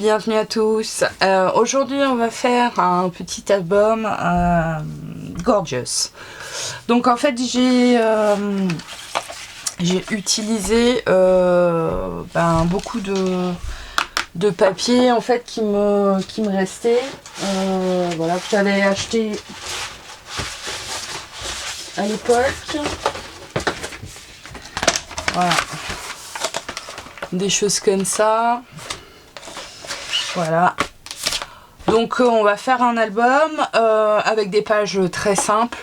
bienvenue à tous. Aujourd'hui on va faire un petit album Gorgeous. Donc en fait j'ai utilisé beaucoup de papier en fait qui me restait. Voilà, que j'avais acheté à l'époque. Voilà. Des choses comme ça. Voilà. Donc on va faire un album avec des pages très simples.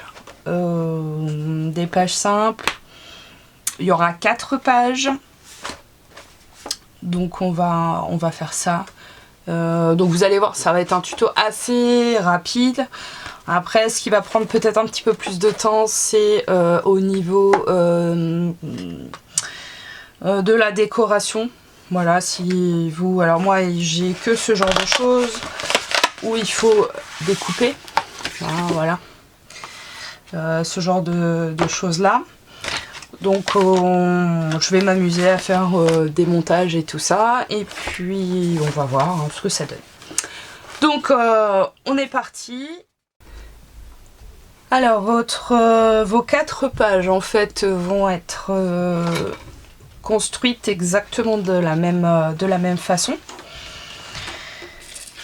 Des pages simples. Il y aura 4 pages. Donc on va faire ça. Donc vous allez voir, ça va être un tuto assez rapide. Après, ce qui va prendre peut-être un petit peu plus de temps, c'est au niveau de la décoration. Voilà, si vous... Alors moi, j'ai que ce genre de choses où il faut découper. Voilà. Ce genre de choses-là. Donc, je vais m'amuser à faire des montages et tout ça. Et puis, on va voir ce que ça donne. Donc, on est parti. Alors, vos 4 pages, en fait, vont être... construite exactement de la même façon.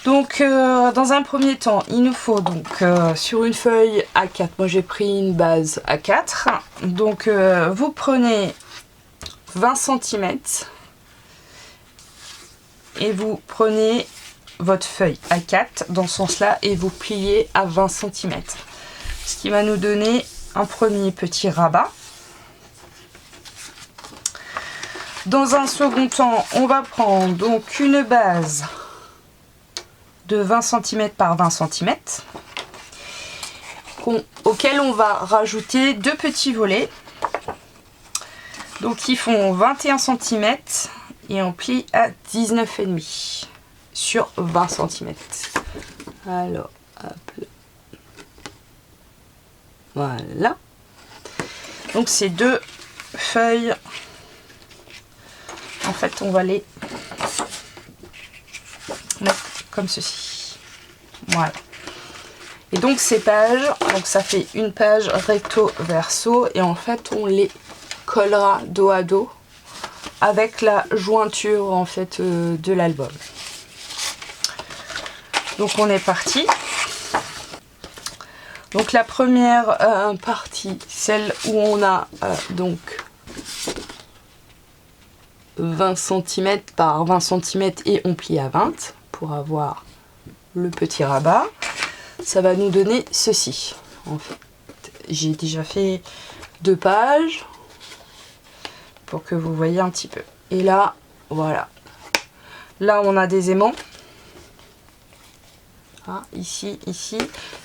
Donc dans un premier temps il nous faut donc sur une feuille A4, moi j'ai pris une base A4, donc vous prenez 20 cm et vous prenez votre feuille A4 dans ce sens là et vous pliez à 20 cm, ce qui va nous donner un premier petit rabat. Dans un second temps, on va prendre donc une base de 20 cm par 20 cm auquel on va rajouter 2 petits volets. Donc ils font 21 cm et on plie à 19,5 sur 20 cm. Alors, hop là. Voilà. Donc ces 2 feuilles, en fait, on va les mettre comme ceci. Voilà. Et donc ces pages, donc ça fait une page recto verso et en fait on les collera dos à dos avec la jointure en fait de l'album. Donc on est parti. Donc la première partie, celle où on a donc 20 cm par 20 cm et on plie à 20 pour avoir le petit rabat. Ça va nous donner ceci. En fait, j'ai déjà fait 2 pages pour que vous voyez un petit peu. Et là, voilà. Là, on a des aimants. Ici,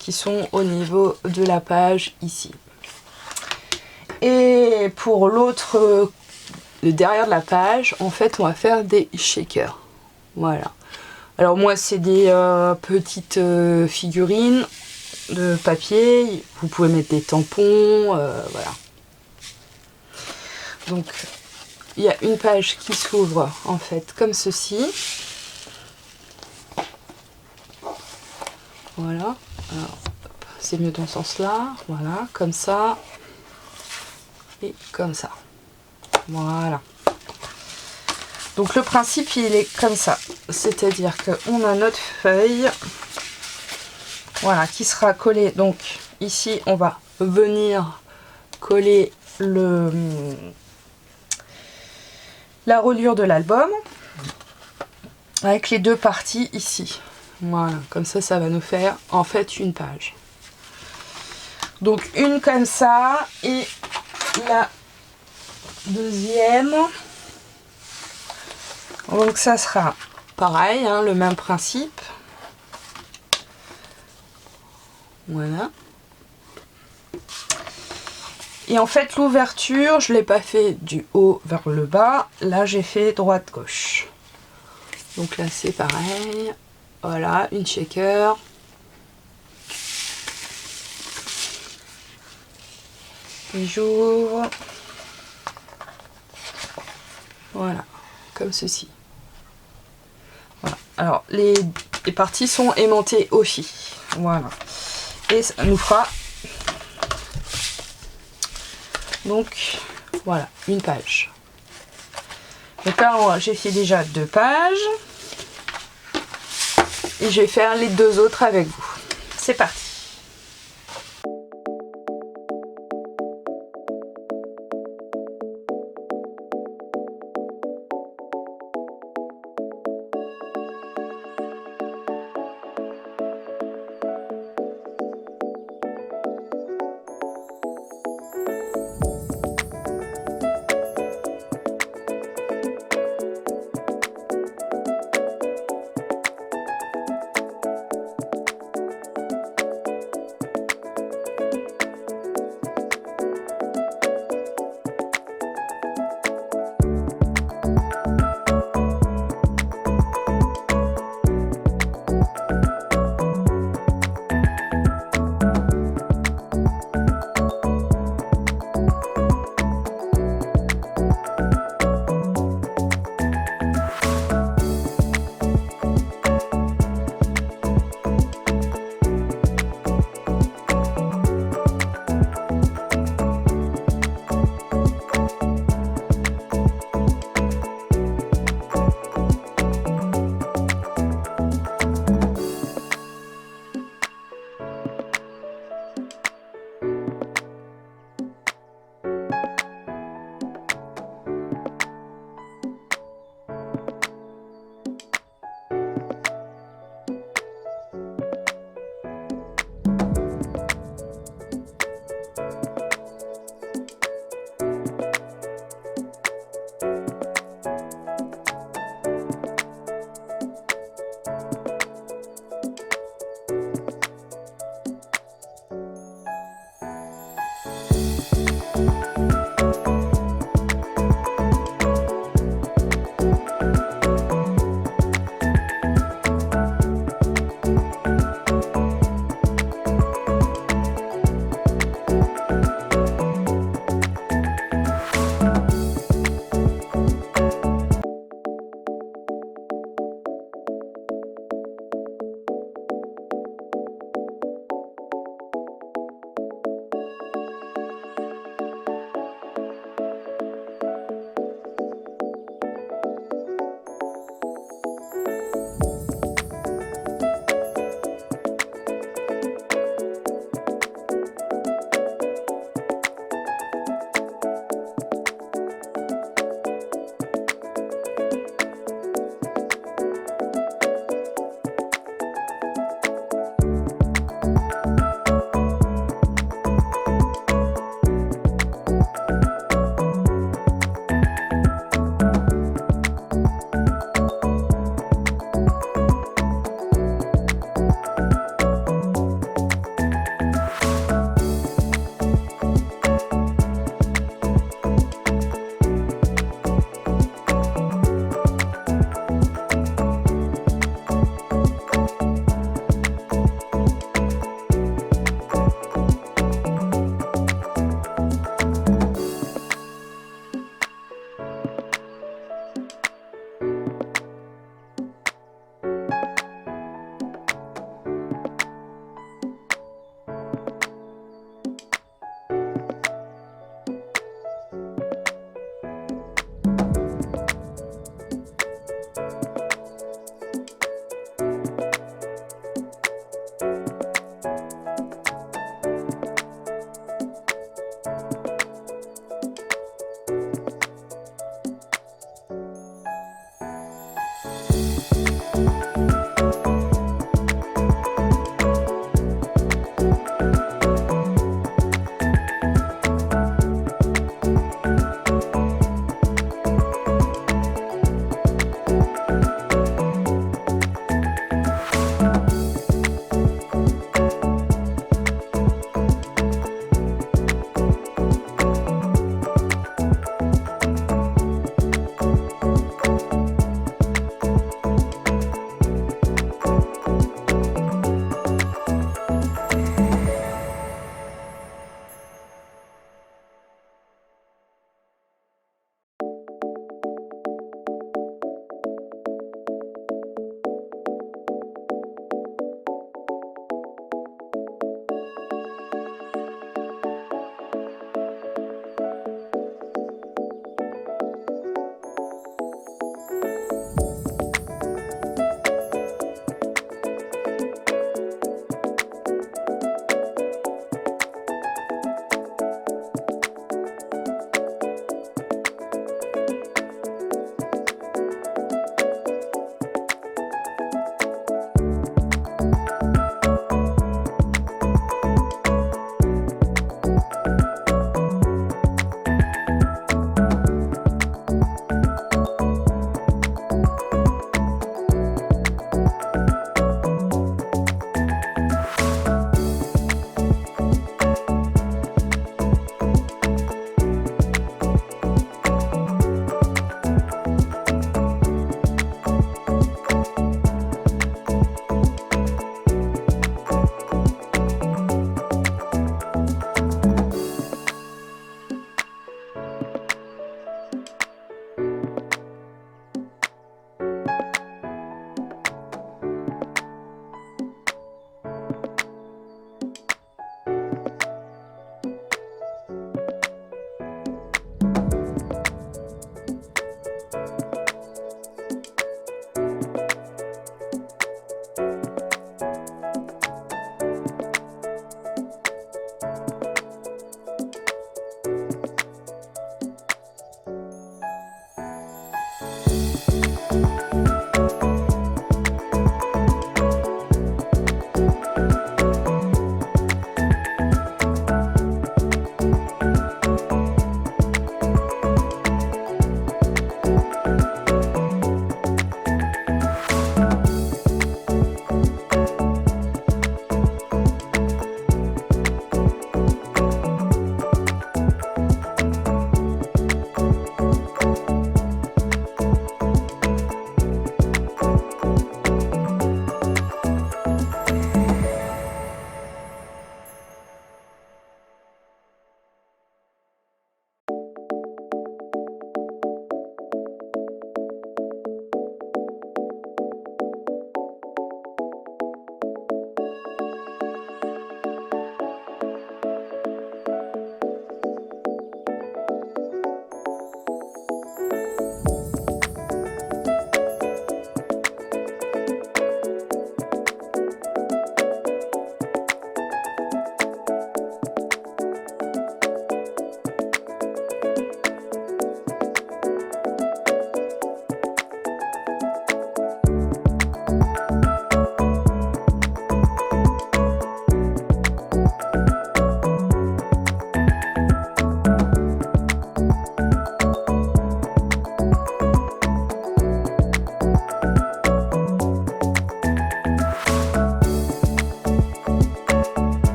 qui sont au niveau de la page ici. Et pour l'autre derrière de la page, en fait on va faire des shakers. Voilà. Alors moi c'est des petites figurines de papier. Vous pouvez mettre des tampons, voilà. Donc il y a une page qui s'ouvre en fait comme ceci. Voilà. C'est mieux dans ce sens là. Voilà, comme ça. Et comme ça. Voilà. Donc le principe il est comme ça. C'est-à-dire qu'on a notre feuille. Voilà, qui sera collée. Donc ici on va venir coller la reliure de l'album. Avec les 2 parties ici. Voilà, comme ça, ça va nous faire en fait une page. Donc une comme ça et la deuxième. Donc ça sera pareil, le même principe. Voilà. Et en fait l'ouverture, je ne l'ai pas fait du haut vers le bas. Là j'ai fait droite-gauche. Donc là c'est pareil. Voilà, une shaker. Et j'ouvre. Voilà, comme ceci. Voilà. Alors les parties sont aimantées aussi. Voilà. Et ça nous fera donc voilà une page. Donc là j'ai fait déjà 2 pages. Et je vais faire les 2 autres avec vous. C'est parti.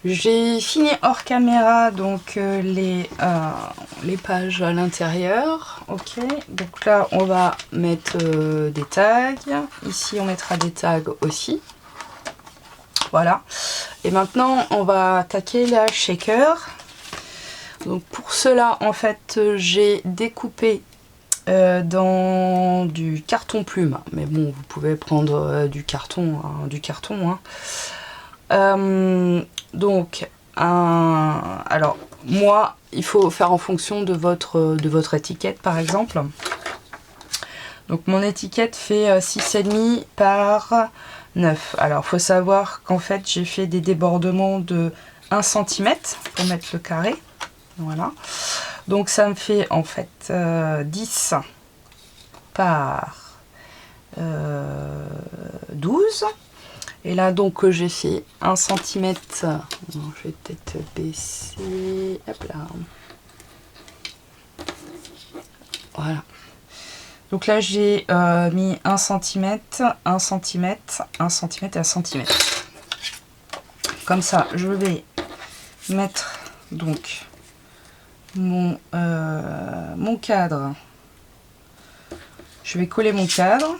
J'ai fini hors caméra donc les pages à l'intérieur. Ok, donc là on va mettre des tags. Ici on mettra des tags aussi. Voilà. Et maintenant on va attaquer la shaker. Donc pour cela en fait j'ai découpé dans du carton plume. Mais bon, vous pouvez prendre du carton. Donc, alors moi, il faut faire en fonction de votre étiquette, par exemple. Donc mon étiquette fait 6,5 par 9. Alors, il faut savoir qu'en fait, j'ai fait des débordements de 1 cm pour mettre le carré. Voilà. Donc ça me fait en fait 10 par 12. Et là donc j'ai fait 1 cm. Je vais peut-être baisser. Hop là. Voilà. Donc là j'ai mis 1 cm, 1 cm, 1 cm et 1 cm. Comme ça, je vais mettre donc mon cadre. Je vais coller mon cadre.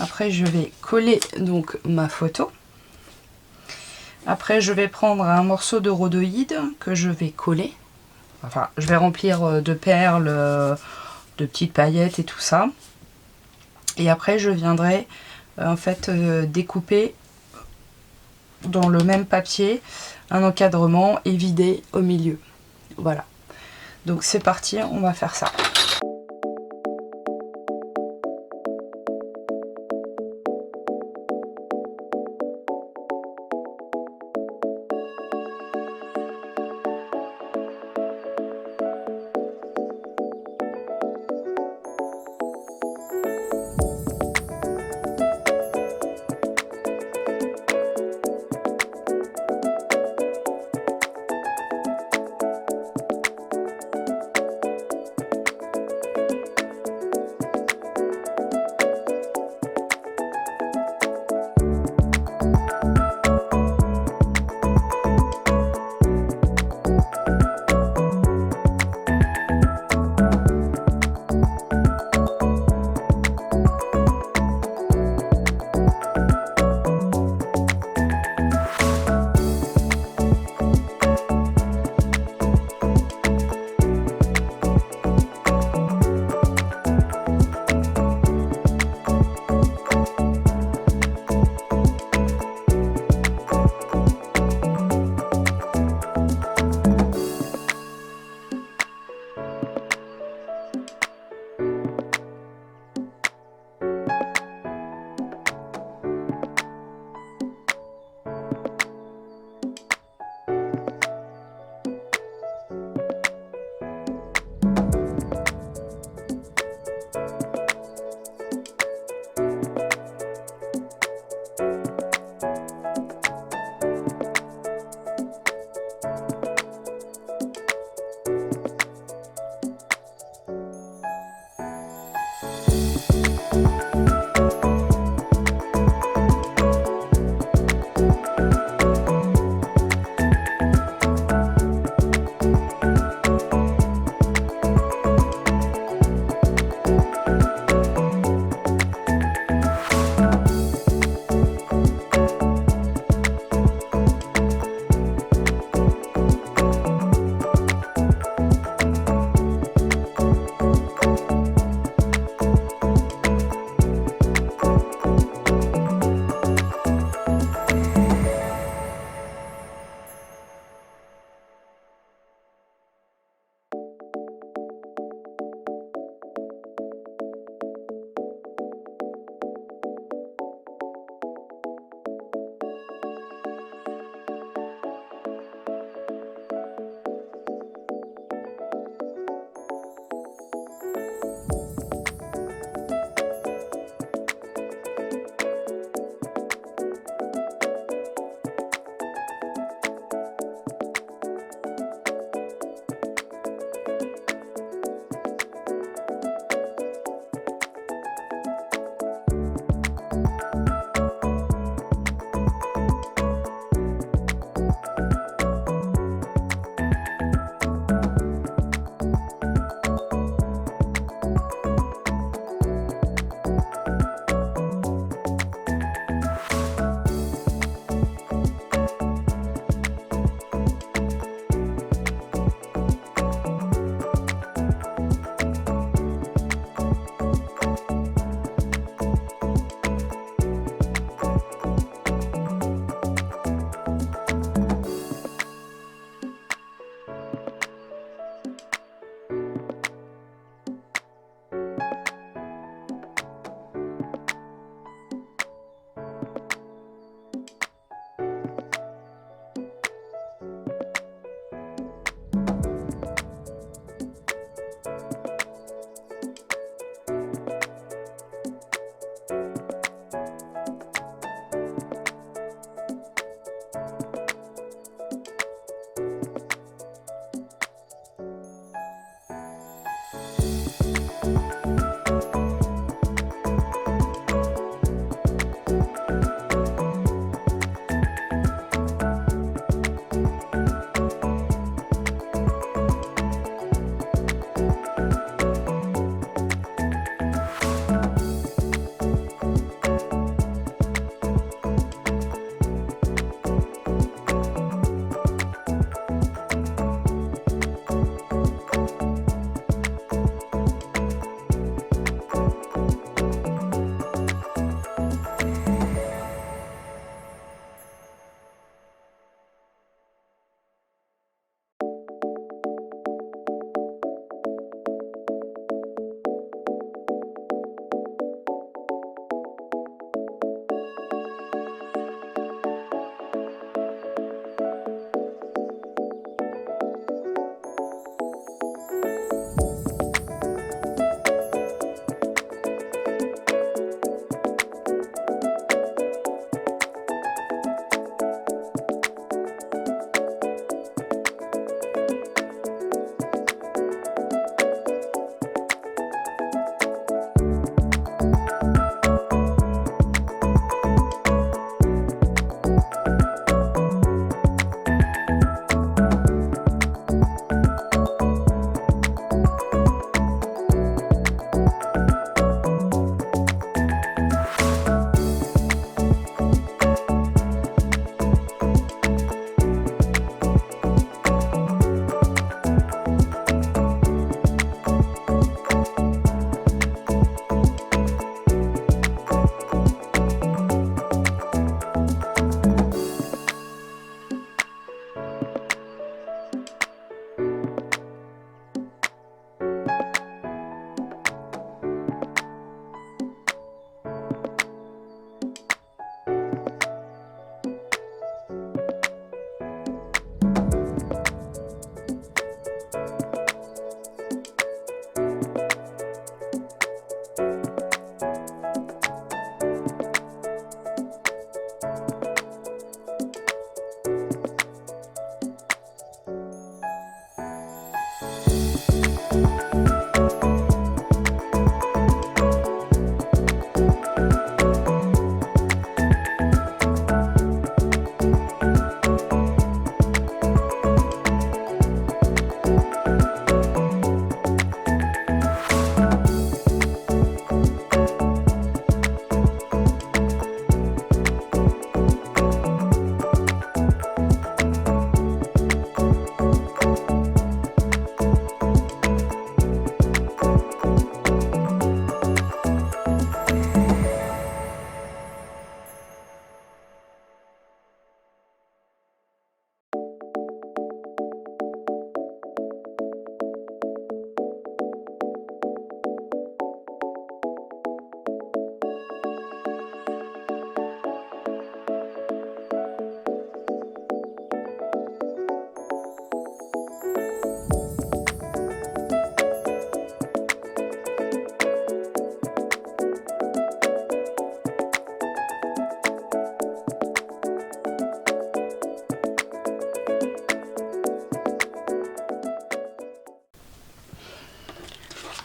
Après, je vais coller donc ma photo. Après, je vais prendre un morceau de rhodoïde que je vais coller. Enfin, je vais remplir de perles, de petites paillettes et tout ça. Et après, je viendrai en fait découper dans le même papier un encadrement et vider au milieu. Voilà. Donc c'est parti, on va faire ça.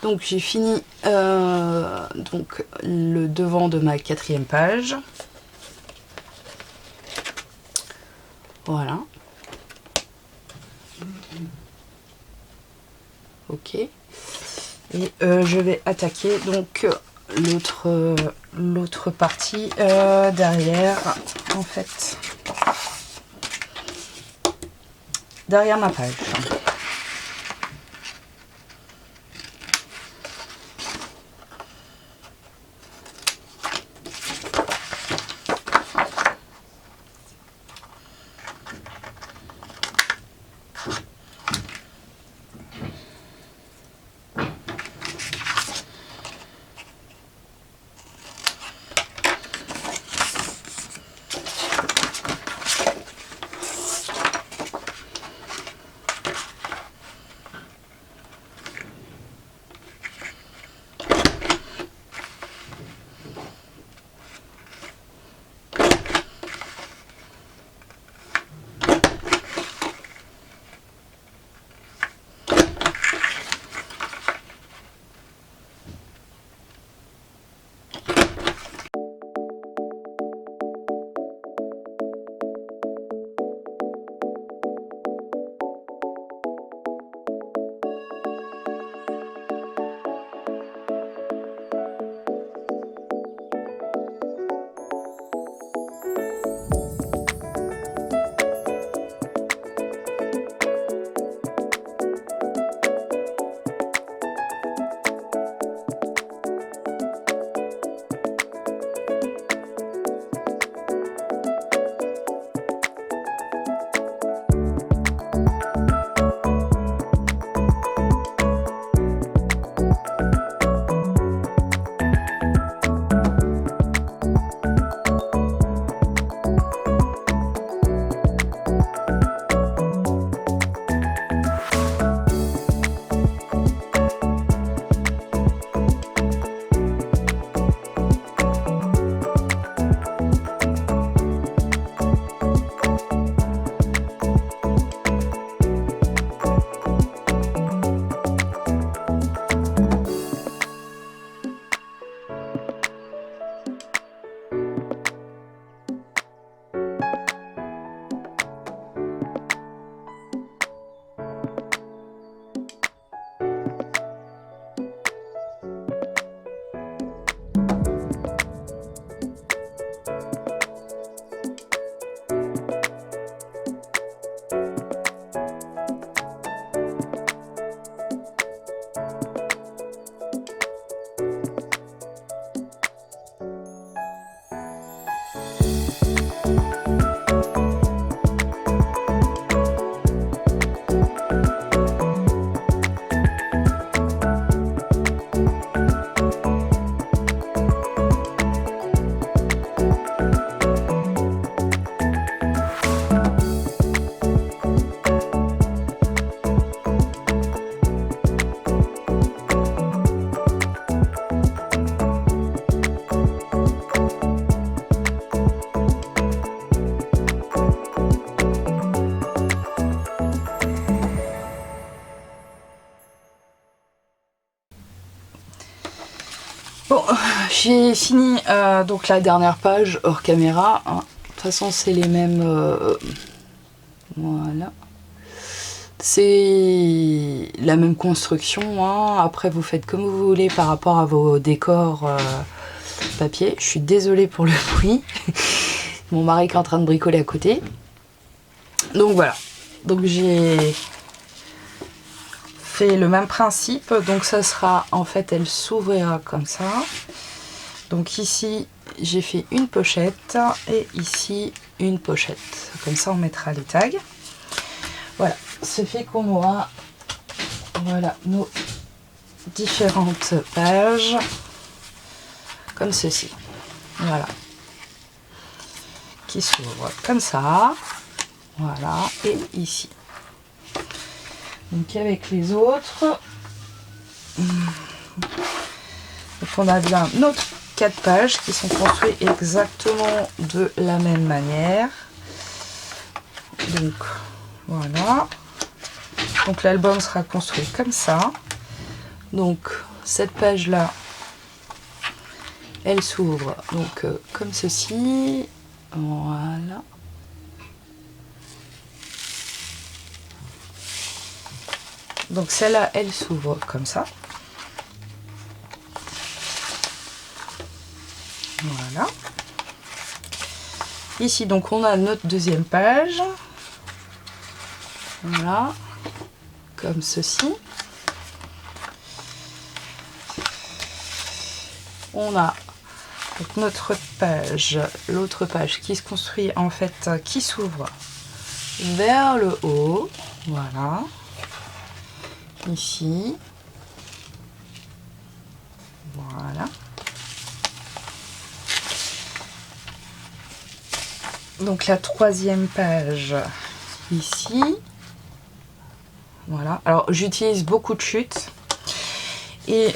Donc j'ai fini donc le devant de ma 4e page. Voilà. Ok. Et je vais attaquer donc l'autre partie derrière, en fait, derrière ma page. Bon, j'ai fini donc la dernière page hors caméra. Hein. De toute façon, c'est les mêmes. Voilà. C'est la même construction. Hein. Après, vous faites comme vous voulez par rapport à vos décors papier. Je suis désolée pour le bruit. Mon mari qui est en train de bricoler à côté. Donc voilà. Donc j'ai fait le même principe. Donc ça sera, en fait, elle s'ouvrira comme ça. Donc ici, j'ai fait une pochette et ici une pochette. Comme ça, on mettra les tags. Voilà, ce fait qu'on aura voilà nos différentes pages comme ceci. Voilà, qui s'ouvrent comme ça. Voilà, et ici. Donc avec les autres, donc on a bien nos 4 pages qui sont construites exactement de la même manière. Donc voilà. Donc l'album sera construit comme ça. Donc cette page là, elle s'ouvre donc comme ceci. Voilà. Donc celle-là, elle s'ouvre comme ça. Voilà. Ici, donc, on a notre deuxième page. Voilà. Comme ceci. On a donc notre page, l'autre page qui se construit en fait, qui s'ouvre vers le haut. Voilà. Ici. Voilà. Donc la troisième page ici. Voilà. Alors j'utilise beaucoup de chutes. Et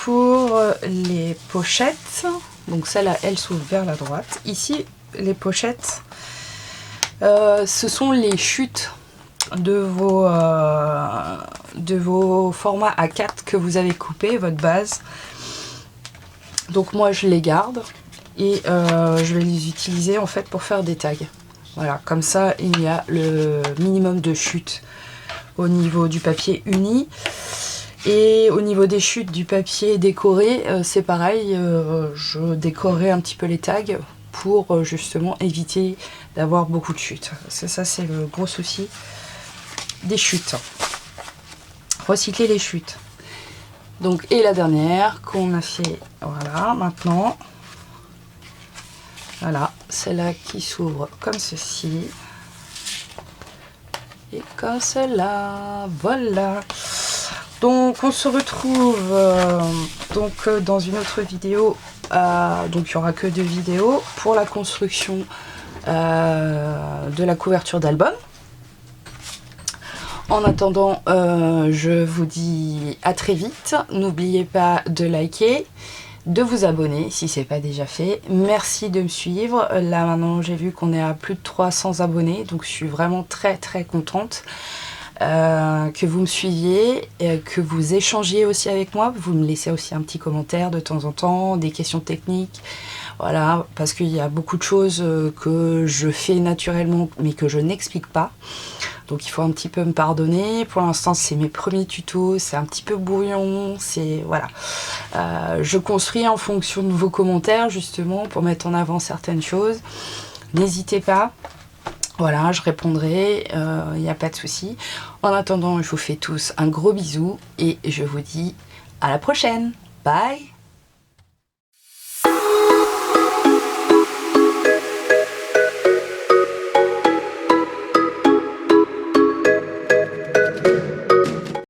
pour les pochettes, donc celle-là, elle s'ouvre vers la droite. Ici, les pochettes, ce sont les chutes de vos formats A4 que vous avez coupés, votre base. Donc moi, je les garde et je vais les utiliser en fait pour faire des tags. Voilà, comme ça, il y a le minimum de chutes au niveau du papier uni. Et au niveau des chutes du papier décoré, c'est pareil, je décorerai un petit peu les tags pour justement éviter d'avoir beaucoup de chutes. Ça, c'est le gros souci des chutes. Recycler les chutes. Donc, et la dernière qu'on a fait, voilà, maintenant. Voilà, celle-là qui s'ouvre comme ceci. Et comme cela, voilà. Donc on se retrouve dans une autre vidéo, donc il n'y aura que 2 vidéos pour la construction de la couverture d'album. En attendant, je vous dis à très vite. N'oubliez pas de liker, de vous abonner si ce n'est pas déjà fait. Merci de me suivre. Là maintenant j'ai vu qu'on est à plus de 300 abonnés, donc je suis vraiment très très contente. Que vous me suiviez, que vous échangiez aussi avec moi, vous me laissez aussi un petit commentaire de temps en temps, des questions techniques, voilà, parce qu'il y a beaucoup de choses que je fais naturellement mais que je n'explique pas, donc il faut un petit peu me pardonner. Pour l'instant c'est mes premiers tutos, c'est un petit peu brouillon, c'est voilà, je construis en fonction de vos commentaires justement pour mettre en avant certaines choses. N'hésitez pas. Voilà, je répondrai, il n'y a pas de souci. En attendant, je vous fais tous un gros bisou et je vous dis à la prochaine. Bye!